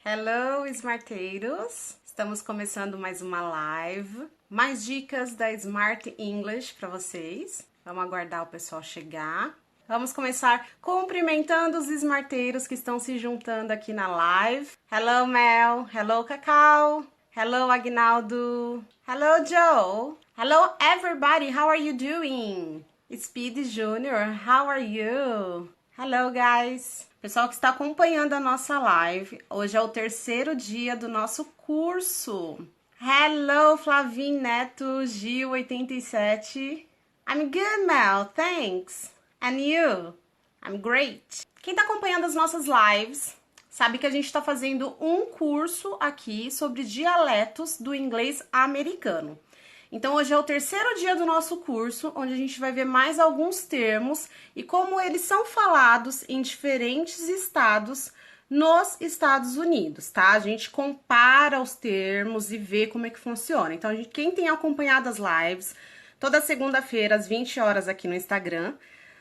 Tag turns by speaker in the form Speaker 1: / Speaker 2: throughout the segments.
Speaker 1: Hello, smarteiros! Estamos começando mais uma live. Mais dicas da Smart English para vocês. Vamos aguardar o pessoal chegar. Vamos começar cumprimentando os smarteiros que estão se juntando aqui na live. Hello, Mel. Hello, Cacau. Hello, Agnaldo. Hello, Joe. Hello, everybody. How are you doing? Speed Junior, how are you? Hello, guys. Pessoal que está acompanhando a nossa live, hoje é o terceiro dia do nosso curso. Hello, Flavin Neto, Gil87. I'm good, Mel, thanks. And you? I'm great. Quem está acompanhando as nossas lives sabe que a gente está fazendo um curso aqui sobre dialetos do inglês americano. Então, hoje é o terceiro dia do nosso curso, onde a gente vai ver mais alguns termos e como eles são falados em diferentes estados nos Estados Unidos, tá? A gente compara os termos e vê como é que funciona. Então, quem tem acompanhado as lives, toda segunda-feira, às 20 horas aqui no Instagram,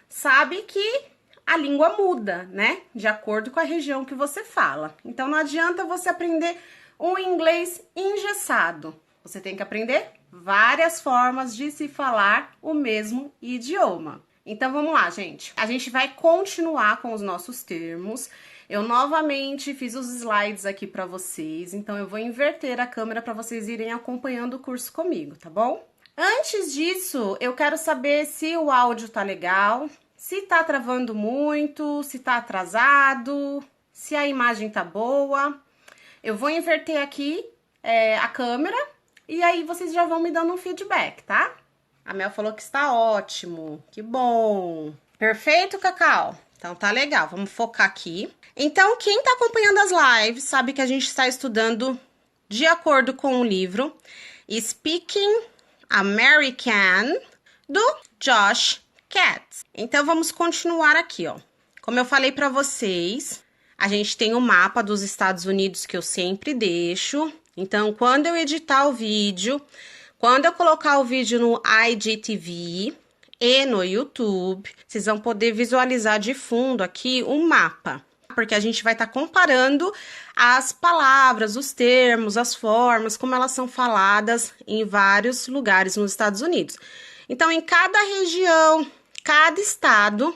Speaker 1: sabe que a língua muda, né? De acordo com a região que você fala. Então, não adianta você aprender um inglês engessado. Você tem que aprender várias formas de se falar o mesmo idioma. Então, vamos lá, gente. A gente vai continuar com os nossos termos. Eu novamente fiz os slides aqui para vocês, então eu vou inverter a câmera para vocês irem acompanhando o curso comigo, tá bom? Antes disso, eu quero saber se o áudio tá legal, se tá travando muito, se tá atrasado, se a imagem tá boa. Eu vou inverter aqui a câmera. E aí, vocês já vão me dando um feedback, tá? A Mel falou que está ótimo. Que bom. Perfeito, Cacau? Então, tá legal. Vamos focar aqui. Então, quem tá acompanhando as lives sabe que a gente está estudando de acordo com o livro Speaking American, do Josh Katz. Então, vamos continuar aqui, ó. Como eu falei pra vocês, a gente tem o mapa dos Estados Unidos que eu sempre deixo. Então, quando eu editar o vídeo, quando eu colocar o vídeo no IGTV e no YouTube, vocês vão poder visualizar de fundo aqui o mapa, porque a gente vai estar comparando as palavras, os termos, as formas, como elas são faladas em vários lugares nos Estados Unidos. Então, em cada região, cada estado,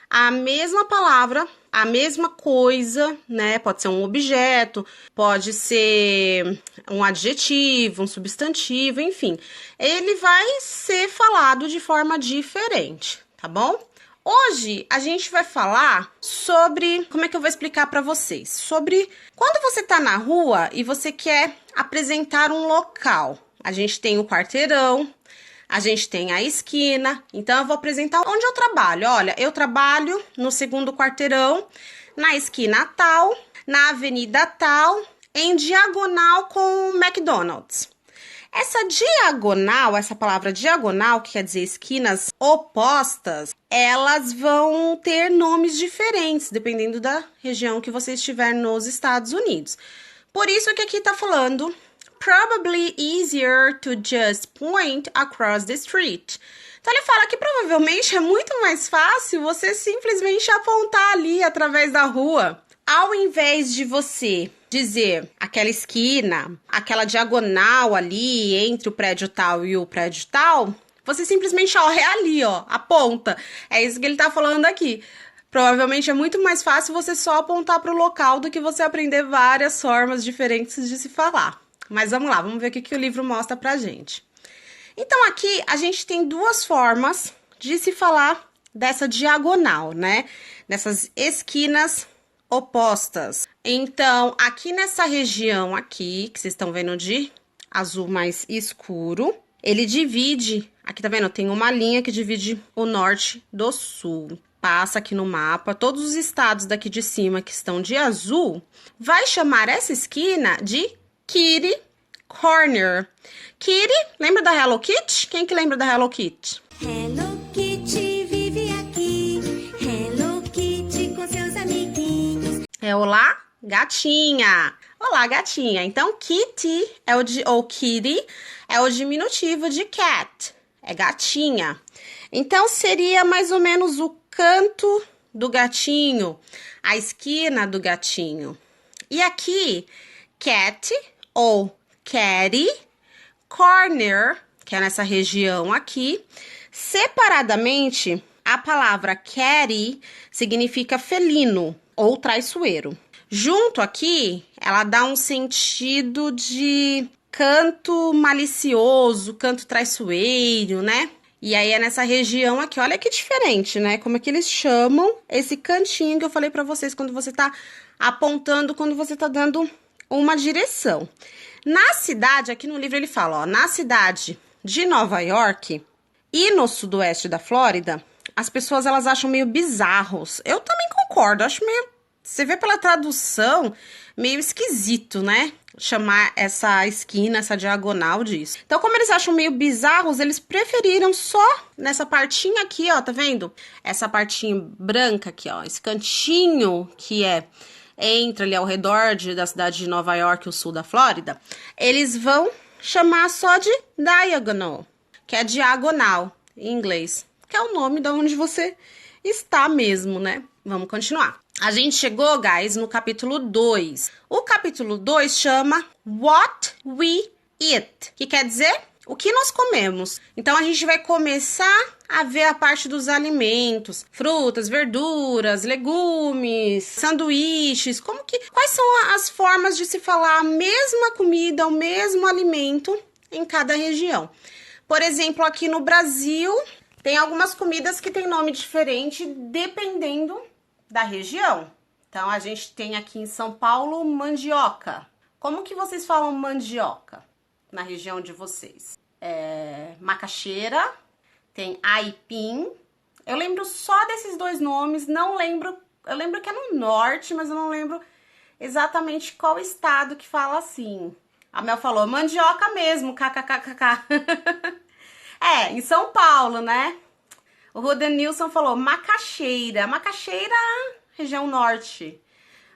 Speaker 1: a mesma palavra, a mesma coisa, né? Pode ser um objeto, pode ser um adjetivo, um substantivo, enfim. Ele vai ser falado de forma diferente, tá bom? Hoje a gente vai falar sobre, como é que eu vou explicar para vocês? Sobre quando você tá na rua e você quer apresentar um local. A gente tem o quarteirão, a gente tem a esquina, então eu vou apresentar onde eu trabalho. Olha, eu trabalho no segundo quarteirão, na esquina tal, na avenida tal, em diagonal com o McDonald's. Essa diagonal, essa palavra diagonal, que quer dizer esquinas opostas, elas vão ter nomes diferentes, dependendo da região que você estiver nos Estados Unidos. Por isso que aqui tá falando probably easier to just point across the street. Então, ele fala que provavelmente é muito mais fácil você simplesmente apontar ali através da rua. Ao invés de você dizer aquela esquina, aquela diagonal ali entre o prédio tal e o prédio tal, você simplesmente, ó, é ali, ó, aponta. É isso que ele tá falando aqui. Provavelmente é muito mais fácil você só apontar para o local do que você aprender várias formas diferentes de se falar. Mas vamos lá, vamos ver o que o livro mostra pra gente. Então, aqui a gente tem duas formas de se falar dessa diagonal, né? Dessas esquinas opostas. Então, aqui nessa região aqui, que vocês estão vendo de azul mais escuro, ele divide, aqui tá vendo? Tem uma linha que divide o norte do sul. Passa aqui no mapa, todos os estados daqui de cima que estão de azul, vai chamar essa esquina de Kitty Corner. Kitty, lembra da Hello Kitty? Quem que lembra da Hello Kitty?
Speaker 2: Hello Kitty vive aqui. Hello Kitty com seus amiguinhos.
Speaker 1: É olá, gatinha. Olá, gatinha. Então, Kitty ou Kitty é o diminutivo de cat. É gatinha. Então, seria mais ou menos o canto do gatinho, a esquina do gatinho. E aqui, cat ou catty, corner, que é nessa região aqui. Separadamente, a palavra catty significa felino ou traiçoeiro. Junto aqui, ela dá um sentido de canto malicioso, canto traiçoeiro, né? E aí é nessa região aqui, olha que diferente, né? Como é que eles chamam esse cantinho que eu falei pra vocês quando você tá apontando, quando você tá dando uma direção. Na cidade, aqui no livro ele fala, ó, na cidade de Nova York e no sudoeste da Flórida, as pessoas elas acham meio bizarros. Eu também concordo, acho meio, você vê pela tradução, meio esquisito, né? Chamar essa esquina, essa diagonal disso. Então, como eles acham meio bizarros, eles preferiram só nessa partinha aqui, ó, tá vendo? Essa partinha branca aqui, ó, esse cantinho que entra ali ao redor da cidade de Nova York, o sul da Flórida, eles vão chamar só de diagonal, que é diagonal em inglês, que é o nome de onde você está mesmo, né? Vamos continuar. A gente chegou, guys, no capítulo 2. O capítulo 2 chama What We Eat, que quer dizer o que nós comemos. Então, a gente vai começar a ver a parte dos alimentos, frutas, verduras, legumes, sanduíches, quais são as formas de se falar a mesma comida, o mesmo alimento em cada região. Por exemplo, aqui no Brasil, tem algumas comidas que têm nome diferente dependendo da região. Então, a gente tem aqui em São Paulo mandioca. Como que vocês falam mandioca na região de vocês? Macaxeira, tem aipim. Eu lembro só desses dois nomes, não lembro. Eu lembro que é no norte, mas eu não lembro exatamente qual estado que fala assim. A Mel falou mandioca mesmo, kkkk. Em São Paulo, né? O Rodenilson falou macaxeira. Macaxeira, região norte.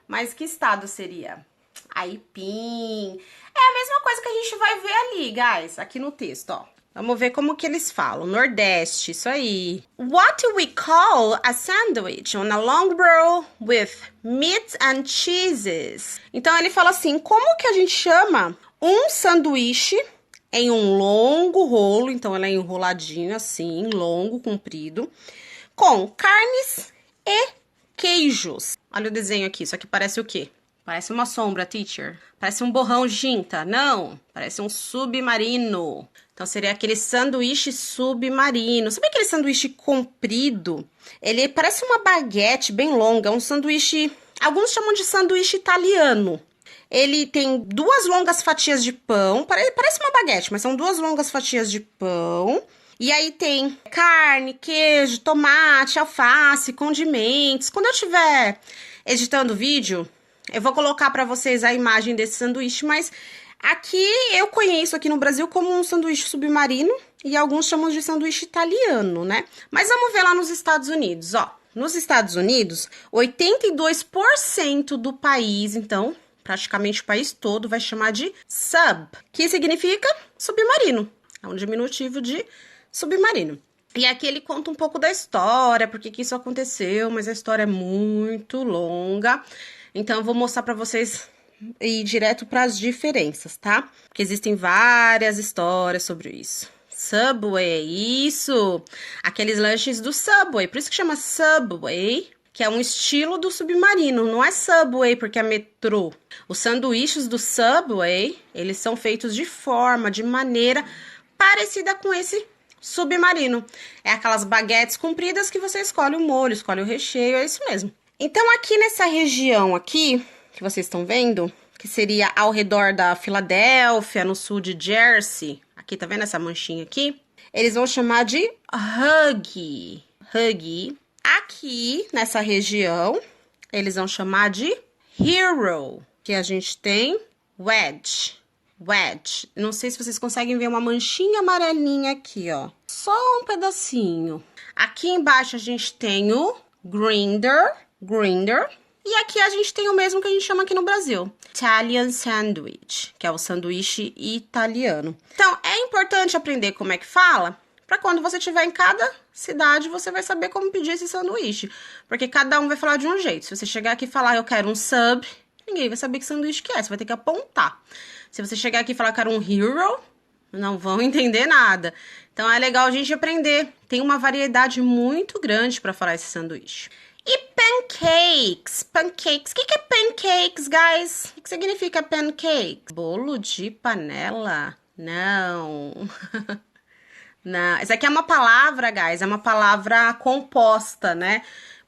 Speaker 1: Mas que estado seria? Aipim. É a mesma coisa que a gente vai ver ali, guys, aqui no texto, ó. Vamos ver como que eles falam. Nordeste, isso aí. What do we call a sandwich on a long roll with meat and cheeses? Então, ele fala assim, como que a gente chama um sanduíche em um longo rolo, então ela é enroladinha assim, longo, comprido, com carnes e queijos. Olha o desenho aqui, isso aqui parece o quê? Parece uma sombra, teacher. Parece um borrão ginta. Não, parece um submarino. Então, seria aquele sanduíche submarino. Sabe aquele sanduíche comprido? Ele parece uma baguete bem longa, um sanduíche... Alguns chamam de sanduíche italiano. Ele tem duas longas fatias de pão, parece uma baguete, mas são duas longas fatias de pão. E aí tem carne, queijo, tomate, alface, condimentos. Quando eu estiver editando o vídeo, eu vou colocar para vocês a imagem desse sanduíche, mas aqui eu conheço aqui no Brasil como um sanduíche submarino e alguns chamam de sanduíche italiano, né? Mas vamos ver lá nos Estados Unidos, ó. Nos Estados Unidos, 82% do país, então... praticamente o país todo vai chamar de sub, que significa submarino. É um diminutivo de submarino. E aqui ele conta um pouco da história, por que isso aconteceu, mas a história é muito longa. Então, eu vou mostrar para vocês e ir direto para as diferenças, tá? Porque existem várias histórias sobre isso. Subway, isso! Aqueles lanches do Subway, por isso que chama Subway, que é um estilo do submarino, não é Subway porque é metrô. Os sanduíches do Subway, eles são feitos de maneira parecida com esse submarino. É aquelas baguetes compridas que você escolhe o molho, escolhe o recheio, é isso mesmo. Então, aqui nessa região aqui, que vocês estão vendo, que seria ao redor da Filadélfia, no sul de Jersey, aqui, tá vendo essa manchinha aqui? Eles vão chamar de huggy. Huggy. Aqui, nessa região, eles vão chamar de hero, que a gente tem wedge. Wedge. Não sei se vocês conseguem ver uma manchinha amarelinha aqui, ó. Só um pedacinho. Aqui embaixo a gente tem o grinder. E aqui a gente tem o mesmo que a gente chama aqui no Brasil. Italian sandwich, que é o sanduíche italiano. Então, é importante aprender como é que fala, para quando você estiver em cada cidade, você vai saber como pedir esse sanduíche. Porque cada um vai falar de um jeito. Se você chegar aqui e falar, eu quero um sub, ninguém vai saber que sanduíche que é. Você vai ter que apontar. Se você chegar aqui e falar que era um hero, não vão entender nada. Então, é legal a gente aprender. Tem uma variedade muito grande para falar esse sanduíche. E pancakes. Pancakes. O que é pancakes, guys? O que significa pancake? Bolo de panela? Não. Não. Essa aqui é uma palavra, guys. É uma palavra composta, né?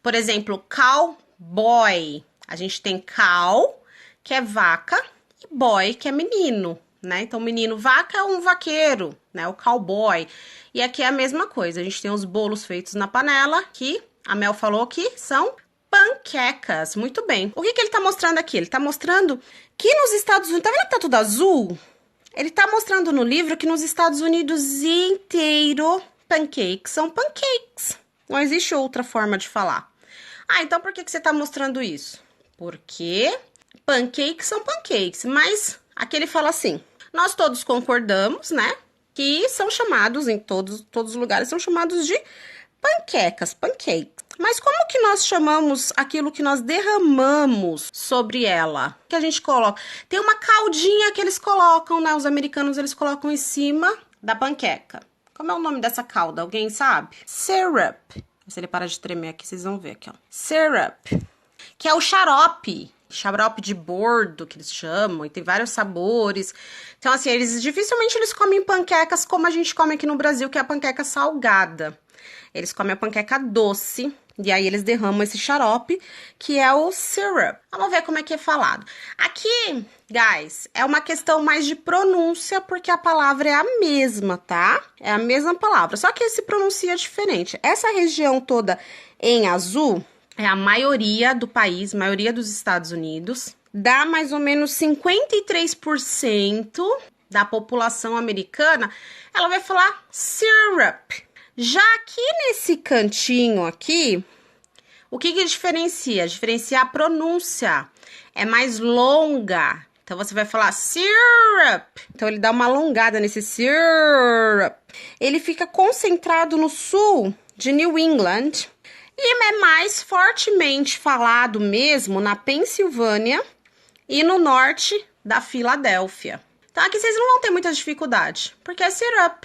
Speaker 1: Por exemplo, cowboy. A gente tem cow, que é vaca, e boy, que é menino, né? Então, menino vaca é um vaqueiro, né? O cowboy. E aqui é a mesma coisa. A gente tem os bolos feitos na panela, que a Mel falou que são panquecas. Muito bem. O que ele tá mostrando aqui? Ele tá mostrando que nos Estados Unidos... Tá vendo que tá tudo azul? Ele tá mostrando no livro que nos Estados Unidos inteiro, pancakes são pancakes. Não existe outra forma de falar. Ah, então por que você tá mostrando isso? Porque pancakes são pancakes. Mas aqui ele fala assim, nós todos concordamos, né? Que são chamados, em todos os lugares, são chamados de panquecas, pancakes. Mas como que nós chamamos aquilo que nós derramamos sobre ela? Que a gente coloca? Tem uma caldinha que eles colocam, né? Os americanos, eles colocam em cima da panqueca. Como é o nome dessa calda? Alguém sabe? Syrup. Se ele parar de tremer aqui, vocês vão ver aqui, ó. Syrup. Que é o xarope. Xarope de bordo, que eles chamam. E tem vários sabores. Então, assim, dificilmente eles comem panquecas como a gente come aqui no Brasil, que é a panqueca salgada. Eles comem a panqueca doce, e aí eles derramam esse xarope, que é o syrup. Vamos ver como é que é falado. Aqui, guys, é uma questão mais de pronúncia, porque a palavra é a mesma, tá? É a mesma palavra, só que se pronuncia diferente. Essa região toda em azul é a maioria do país, maioria dos Estados Unidos. Dá mais ou menos 53% da população americana, ela vai falar syrup. Já aqui nesse cantinho aqui, o que diferencia? Diferencia a pronúncia. É mais longa. Então, você vai falar syrup. Então, ele dá uma alongada nesse syrup. Ele fica concentrado no sul de New England. E é mais fortemente falado mesmo na Pensilvânia e no norte da Filadélfia. Então, aqui vocês não vão ter muita dificuldade, porque é syrup.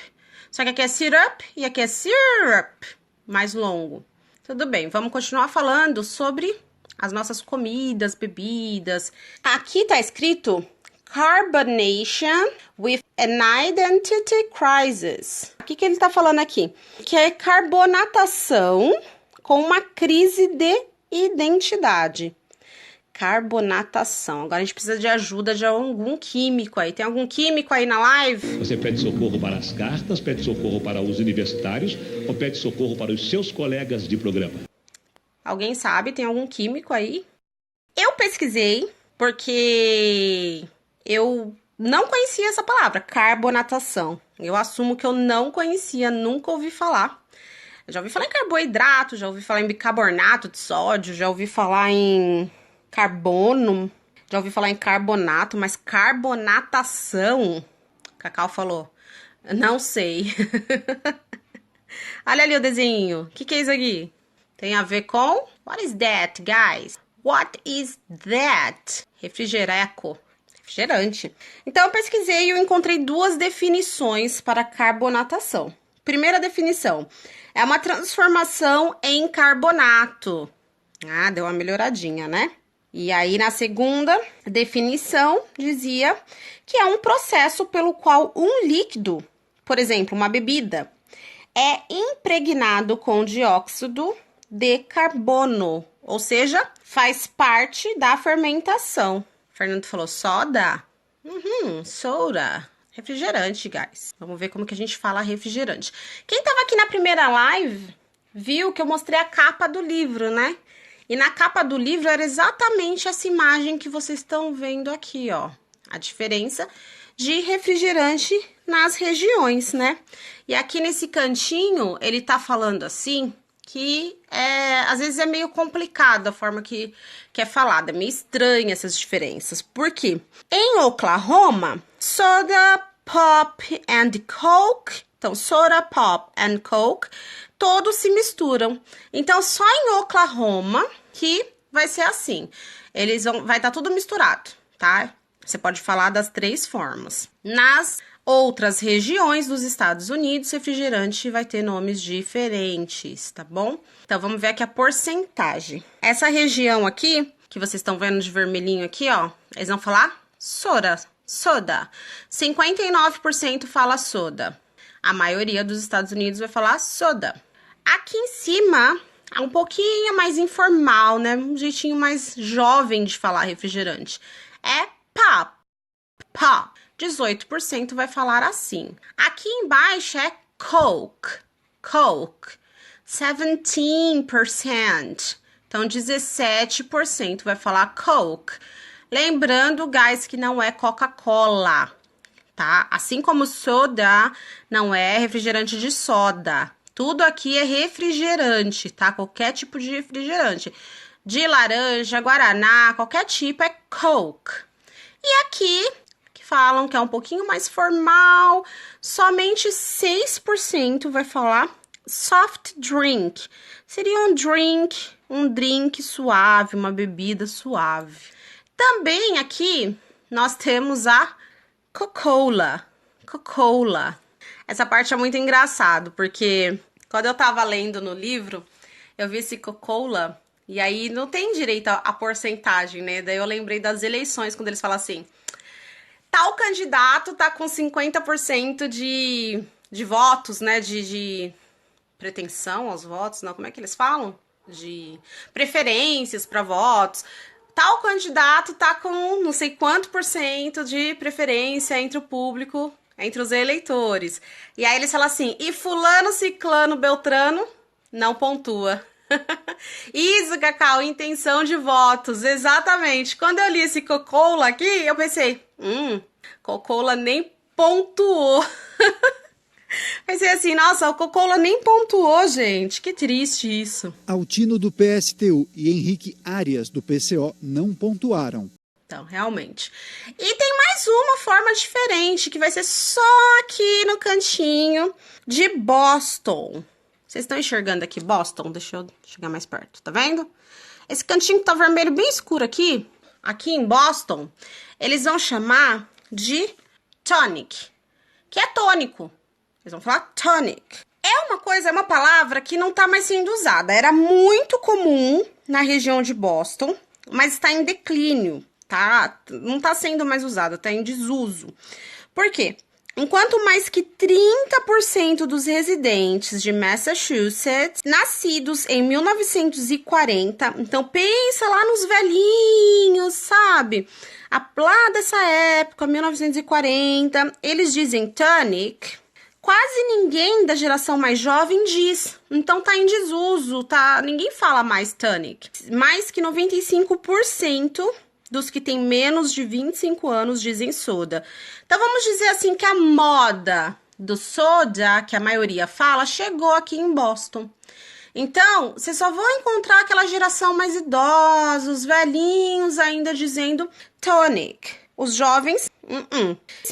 Speaker 1: Só que aqui é syrup e aqui é syrup, mais longo. Tudo bem, vamos continuar falando sobre as nossas comidas, bebidas. Aqui tá escrito carbonation with an identity crisis. O que ele tá falando aqui? Que é carbonatação com uma crise de identidade. Carbonatação. Agora a gente precisa de ajuda de algum químico aí. Tem algum químico aí na live?
Speaker 3: Você pede socorro para as cartas, pede socorro para os universitários ou pede socorro para os seus colegas de programa?
Speaker 1: Alguém sabe? Tem algum químico aí? Eu pesquisei porque eu não conhecia essa palavra, carbonatação. Eu assumo que eu não conhecia, nunca ouvi falar. Eu já ouvi falar em carboidrato, já ouvi falar em bicarbonato de sódio, já ouvi falar em carbono, já ouvi falar em carbonato, mas carbonatação, Cacau falou, não sei. Olha ali o desenho, o que é isso aqui? Tem a ver com, what is that, guys? What is that? Refrigereco, refrigerante. Então eu pesquisei e eu encontrei duas definições para carbonatação. Primeira definição, é uma transformação em carbonato. Ah, deu uma melhoradinha, né? E aí, na segunda definição, dizia que é um processo pelo qual um líquido, por exemplo, uma bebida, é impregnado com dióxido de carbono, ou seja, faz parte da fermentação. O Fernando falou soda? Soda. Refrigerante, guys. Vamos ver como que a gente fala refrigerante. Quem tava aqui na primeira live viu que eu mostrei a capa do livro, né? E na capa do livro era exatamente essa imagem que vocês estão vendo aqui, ó. A diferença de refrigerante nas regiões, né? E aqui nesse cantinho, ele tá falando assim, que às vezes é meio complicado a forma que é falada. É meio estranha essas diferenças. Por quê? Em Oklahoma, soda, pop and coke. Então, soda, pop and coke, todos se misturam. Então, só em Oklahoma que vai ser assim. Vai estar tudo misturado, tá? Você pode falar das 3 formas. Nas outras regiões dos Estados Unidos, refrigerante vai ter nomes diferentes, tá bom? Então, vamos ver aqui a porcentagem. Essa região aqui, que vocês estão vendo de vermelhinho aqui, ó, eles vão falar soda. 59% fala soda. A maioria dos Estados Unidos vai falar soda. Aqui em cima, é um pouquinho mais informal, né? Um jeitinho mais jovem de falar refrigerante. É pop. 18% vai falar assim. Aqui embaixo é Coke. 17%. Então, 17% vai falar Coke. Lembrando, guys, que não é Coca-Cola, tá? Assim como soda não é refrigerante de soda. Tudo aqui é refrigerante, tá? Qualquer tipo de refrigerante. De laranja, guaraná, qualquer tipo é Coke. E aqui, que falam que é um pouquinho mais formal, somente 6% vai falar soft drink. Seria um drink suave, uma bebida suave. Também aqui, nós temos a Coca-Cola. Essa parte é muito engraçado, porque quando eu tava lendo no livro, eu vi esse Coca-Cola, e aí não tem direito a porcentagem, né? Daí eu lembrei das eleições, quando eles falam assim, tal candidato tá com 50% de votos, né? De pretensão aos votos, não, como é que eles falam? De preferências para votos. Tal candidato tá com não sei quanto por cento de preferência entre o público, entre os eleitores. E aí eles falam assim, e fulano, ciclano, beltrano não pontua. Isso, Cacau, intenção de votos, exatamente. Quando eu li esse Coca-Cola aqui, eu pensei, Coca-Cola nem pontuou. Pensei assim, nossa, o Coca-Cola nem pontuou, gente. Que triste isso.
Speaker 4: Altino do PSTU e Henrique Arias do PCO não pontuaram.
Speaker 1: Então, realmente. E tem mais uma forma diferente, que vai ser só aqui no cantinho de Boston. Vocês estão enxergando aqui Boston? Deixa eu chegar mais perto, tá vendo? Esse cantinho que tá vermelho bem escuro aqui em Boston, eles vão chamar de tonic, que é tônico. Eles vão falar tonic. É uma palavra que não tá mais sendo usada. Era muito comum na região de Boston, mas está em declínio, tá? Não tá sendo mais usada, tá em desuso. Por quê? Enquanto mais que 30% dos residentes de Massachusetts, nascidos em 1940, então pensa lá nos velhinhos, sabe? Lá dessa época, 1940, eles dizem tonic. Quase ninguém da geração mais jovem diz, então tá em desuso, tá? Ninguém fala mais tonic. Mais que 95% dos que têm menos de 25 anos dizem soda. Então vamos dizer assim que a moda do soda, que a maioria fala, chegou aqui em Boston. Então, você só vão encontrar aquela geração mais idosa, os velhinhos ainda dizendo tonic. Os jovens,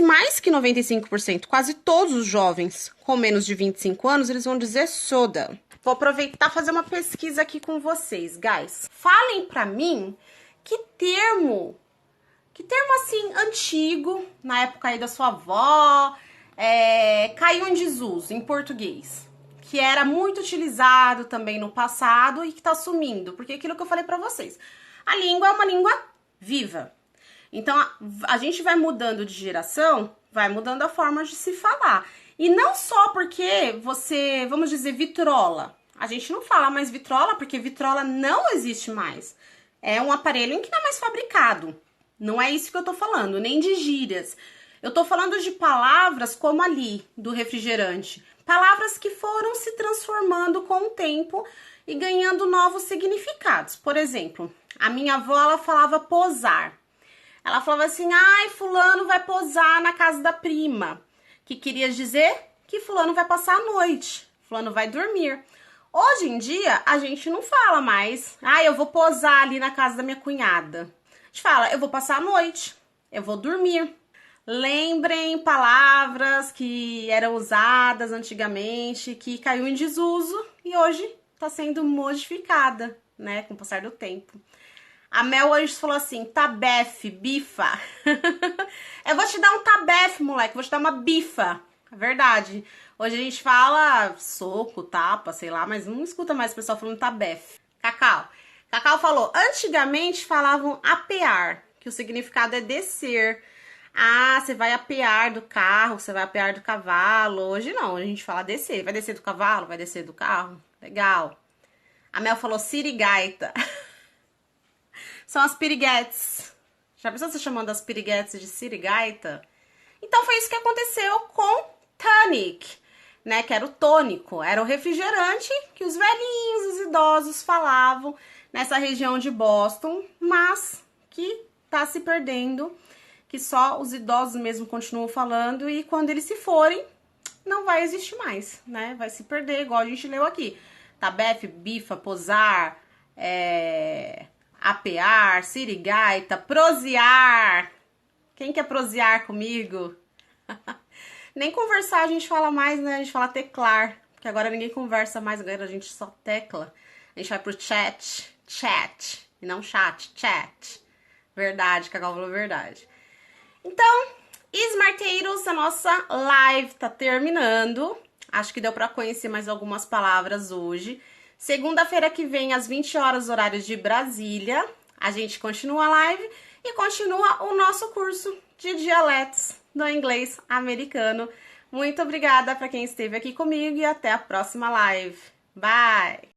Speaker 1: mais que 95%, quase todos os jovens com menos de 25 anos, eles vão dizer soda. Vou aproveitar e fazer uma pesquisa aqui com vocês, guys. Falem pra mim que termo assim, antigo, na época aí da sua avó, caiu em desuso em português. Que era muito utilizado também no passado e que tá sumindo. Porque aquilo que eu falei pra vocês, a língua é uma língua viva. Então, a gente vai mudando de geração, vai mudando a forma de se falar. E não só porque você, vamos dizer, vitrola. A gente não fala mais vitrola porque vitrola não existe mais. É um aparelho que não é mais fabricado. Não é isso que eu tô falando, nem de gírias. Eu tô falando de palavras como ali, do refrigerante. Palavras que foram se transformando com o tempo e ganhando novos significados. Por exemplo, a minha avó, ela falava posar. Ela falava assim, ai, fulano vai posar na casa da prima. Que queria dizer que fulano vai passar a noite, fulano vai dormir. Hoje em dia, a gente não fala mais, ai, eu vou posar ali na casa da minha cunhada. A gente fala, eu vou passar a noite, eu vou dormir. Lembrem palavras que eram usadas antigamente, que caiu em desuso e hoje está sendo modificada, né, com o passar do tempo. A Mel hoje falou assim, tabefe, bifa. Eu vou te dar um tabefe, moleque, vou te dar uma bifa. É verdade. Hoje a gente fala soco, tapa, sei lá, mas não escuta mais o pessoal falando tabefe. Cacau. Cacau falou, antigamente falavam apear, que o significado é descer. Ah, você vai apear do carro, você vai apear do cavalo. Hoje não, a gente fala descer. Vai descer do cavalo, vai descer do carro. Legal. A Mel falou sirigaita. São as piriguetes. Já pensou você chamando as piriguetes de sirigaita? Então foi isso que aconteceu com tonic, né? Que era o tônico, era o refrigerante que os velhinhos, os idosos falavam nessa região de Boston, mas que tá se perdendo, que só os idosos mesmo continuam falando e quando eles se forem, não vai existir mais, né? Vai se perder, igual a gente leu aqui. Tabefe, bifa, posar, apear, sirigaita, prosear. Quem quer prosear comigo? Nem conversar a gente fala mais, né? A gente fala teclar, porque agora ninguém conversa mais, agora a gente só tecla. A gente vai pro chat, e não chat. Verdade, Cacau falou verdade. Então, Smarteiros, a nossa live tá terminando. Acho que deu pra conhecer mais algumas palavras hoje. Segunda-feira que vem, às 20 horas, horário de Brasília, a gente continua a live e continua o nosso curso de dialetos do inglês americano. Muito obrigada para quem esteve aqui comigo e até a próxima live. Bye!